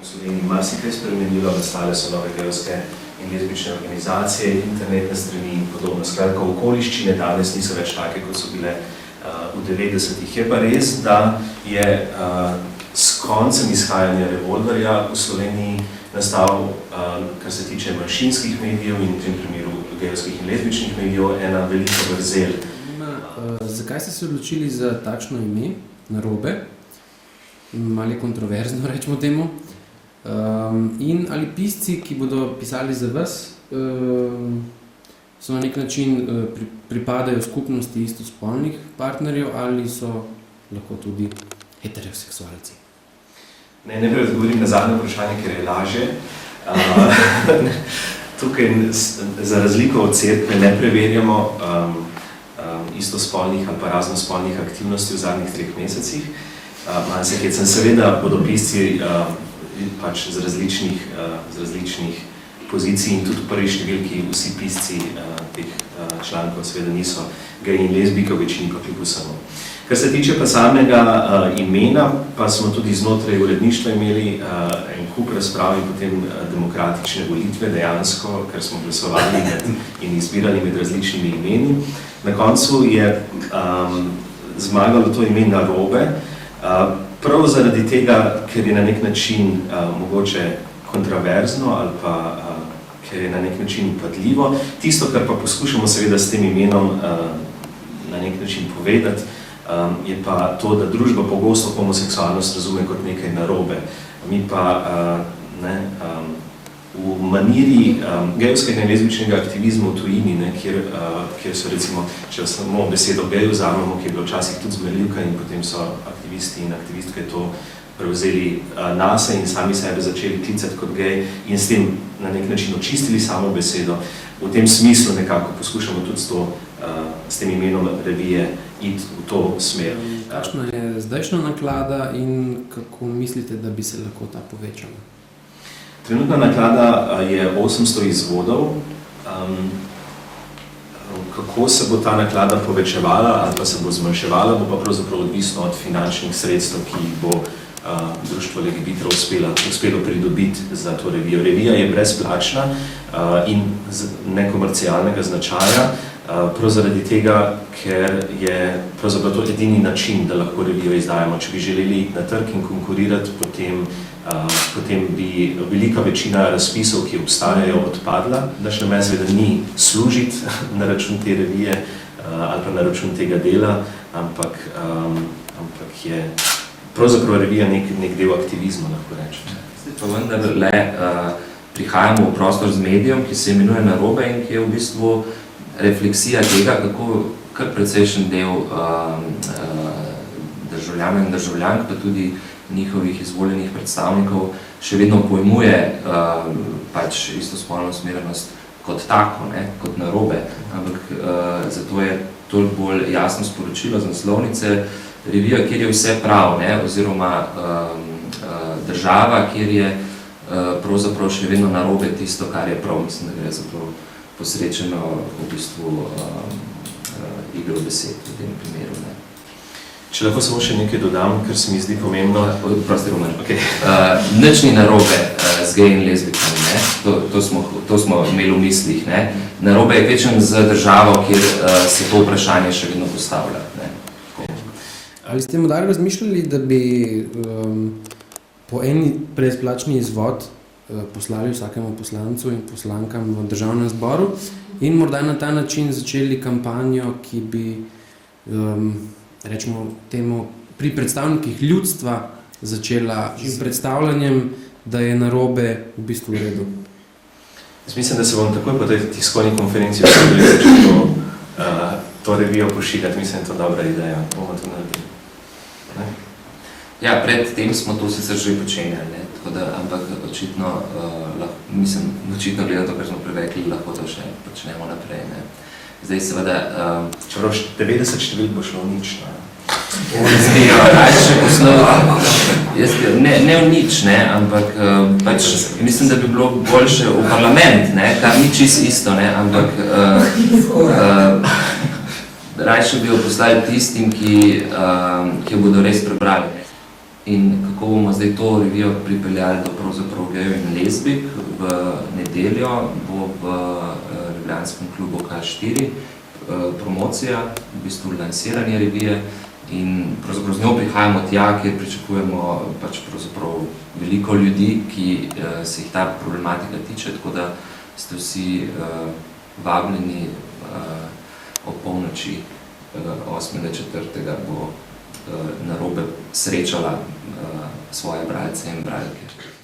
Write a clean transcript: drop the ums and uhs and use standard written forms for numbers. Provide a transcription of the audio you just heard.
Sloveniji marsikaj spremenilo, nastale so nove gejevske in lezbične organizacije, internetne strani in podobno. Skratka, okoliščine danes niso več take, kot so bile v 90-ih. Je pa res, da je s koncem izhajanja Revolverja v Sloveniji nastal, kar se tiče manjšinskih medijev in v tem primeru gejevskih in lezbičnih medijev, ena velika vrzel. Zakaj ste se odločili za takšno ime, Narobe? Malo je kontroverzno, rečemo temu. In ali pisci, ki bodo pisali za vas, so na nek način pripadajo skupnosti istospolnih partnerjev ali so lahko tudi heteroseksualci? Najprej odgovorim na zadnje vprašanje, ker je lažje. Tukaj za razliko od cerkve ne preverjamo istospolnih ali pa raznospolnih aktivnosti v zadnjih 3 mesecih. Malo se hecam, seveda bodo pisci pač z različnih pozicij in tudi v prvi številki vsi pisci teh člankov seveda niso geji in lezbijke, v večini pa kljub vsemu. Kar se tiče pa samega imena, pa smo tudi znotraj uredništva imeli en kup razprav in potem demokratične volitve dejansko, ker smo glasovali in izbirali med različnimi imeni. Na koncu je zmagalo to ime Narobe, prav zaradi tega, ker je na nek način mogoče kontraverzno ali pa ker je na nek način upadljivo. Tisto, kar pa poskušamo seveda s tem imenom na nek način povedati, je pa to, da družba pogosto homoseksualnost razume kot nekaj narobe. Mi pa v maniri gejevskega in lezbičnega aktivizma v tujini, kjer so recimo, če samo besedo gej vzamemo, ki je bila včasih tudi zmerljivka in potem so aktivisti in aktivistke to prevzeli nase in sami sebe začeli klicati kot gej in s tem na nek način očistili samo besedo. V tem smislu nekako poskušamo tudi s tem imenom revije iti v to smer. Kakšna je zdajšnja naklada in kako mislite, da bi se lahko ta povečala? Trenutna naklada je 800 izvodov. Kako se bo ta naklada povečevala ali pa se bo zmanjševala, bo pa pravzaprav odvisno od finančnih sredstev, ki jih bo društvo Legebitra uspelo pridobiti za to revijo. Revija je brezplačna in nekomercialnega značaja, prav zaradi tega, ker je pravzaprav to edini način, da lahko revijo izdajamo. Če bi želeli iti na trg in konkurirati, potem bi velika večina razpisov, ki obstajajo, odpadla. Naš namen seveda ni služiti na račun te revije ali pa na račun tega dela, ampak je pravzaprav revija nek del aktivizma, lahko rečem. Pa vendarle prihajamo v prostor z medijem, ki se imenuje Narobe in ki je v bistvu refleksija tega, kako kar precejšen del državljanov in državljank, pa tudi njihovih izvoljenih predstavnikov še vedno pojmuje pač istospolno usmerjenost kot tako, kot narobe, ampak zato je toliko bolj jasno sporočilo z naslovnice revija, kjer je vse prav, oziroma država, kjer je pravzaprav še vedno narobe tisto, kar je prav. Mislim, da gre za to posrečeno v bistvu igro besed v tem primeru. Če lahko samo še nekaj dodam, ker se mi zdi pomembno. Prosti Roman. Nič ni narobe z geji in lezbikami, to smo imeli v mislih. Narobe je večen z državo, kjer se to vprašanje še vedno postavlja. Ali ste morda razmišljali, da bi po eni brezplačni izvod poslali vsakemu poslancu in poslankam v državnem zboru in morda na ta način začeli kampanjo, ki bi, rečemo temu, pri predstavnikih ljudstva začela s predstavljanjem, da je narobe v bistvu v redu? Jaz mislim, da se bom takoj po tej tiskovni konferenci začel to revijo pošiljati. Mislim, da je to dobra ideja. Bomo to naredili. Ja, pred tem smo to sicer že počenjali, ampak očitno gleda to, kar smo prerekli, lahko to še počnemo naprej. Zdaj seveda... Čeprav 90 številk bo šlo v nič, Ne v nič, ampak mislim, da bi bilo boljše v parlament, kar ni čisto isto, ampak rajše bi jo poslali tistim, ki jo bodo res prebrali. in kako bomo zdaj to revijo pripeljali do pravzaprav gejev in lezbik. V nedeljo bo v ljubljanskem klubu K4 promocija, v bistvu lansiranje revije in pravzaprav z njo prihajamo tja, kjer pričakujemo pač pravzaprav veliko ljudi, ki se jih ta problematika tiče, tako da ste vsi vabljeni ob polnoči 8.4. bo Narobe srečala svoje bralce in bralke.